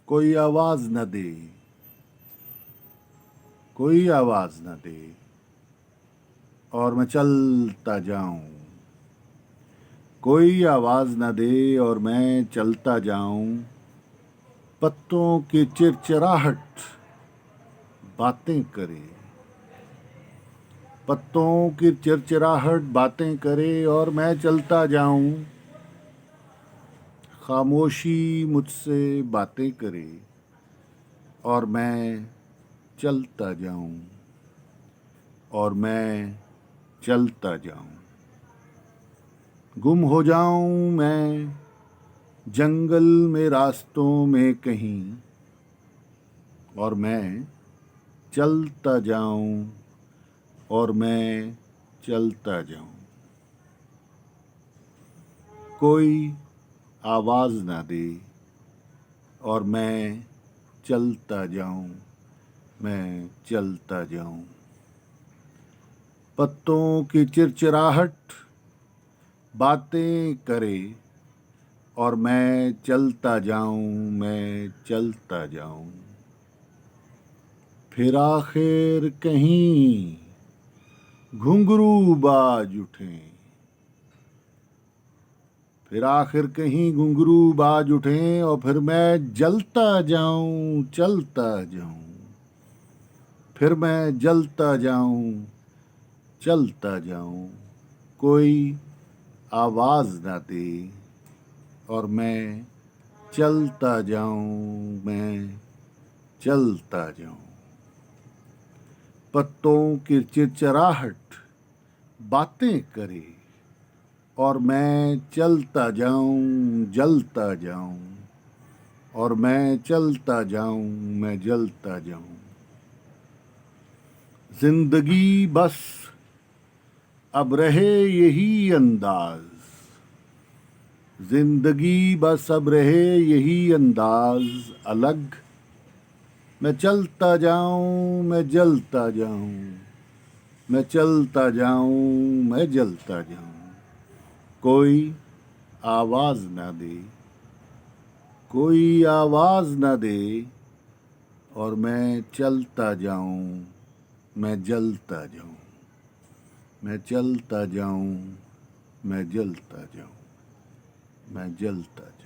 کوئی آواز نہ دے، کوئی آواز نہ دے اور میں چلتا جاؤں، کوئی آواز نہ دے اور میں چلتا جاؤں، پتوں کی چرچراہٹ باتیں کرے، پتوں کی چرچراہٹ باتیں کرے اور میں چلتا جاؤں، خاموشی مجھ سے باتیں کرے اور میں چلتا جاؤں، اور میں چلتا جاؤں، گم ہو جاؤں میں جنگل میں راستوں میں کہیں، اور میں چلتا جاؤں، اور میں چلتا جاؤں، کوئی آواز نہ دے اور میں چلتا جاؤں، میں چلتا جاؤں، پتوں کی چرچراہٹ باتیں کرے اور میں چلتا جاؤں، میں چلتا جاؤں، پھر آخر کہیں گھنگرو باز اٹھیں، پھر آخر کہیں گھنگرو باز اٹھیں اور پھر میں جلتا جاؤں، چلتا جاؤں، پھر میں جلتا جاؤں، چلتا جاؤں، کوئی آواز نہ دے اور میں چلتا جاؤں، میں چلتا جاؤں، پتوں کی چرچراہٹ باتیں کرے اور میں چلتا جاؤں، جلتا جاؤں، اور میں چلتا جاؤں، میں جلتا جاؤں، زندگی بس اب رہے یہی انداز، زندگی بس اب رہے یہی انداز الگ، میں چلتا جاؤں، میں جلتا جاؤں، میں چلتا جاؤں، میں جلتا جاؤں، کوئی آواز نہ دے، کوئی آواز نہ دے اور میں چلتا جاؤں، میں جلتا جاؤں، میں چلتا جاؤں، میں جلتا جاؤں، میں جلتا جاؤں۔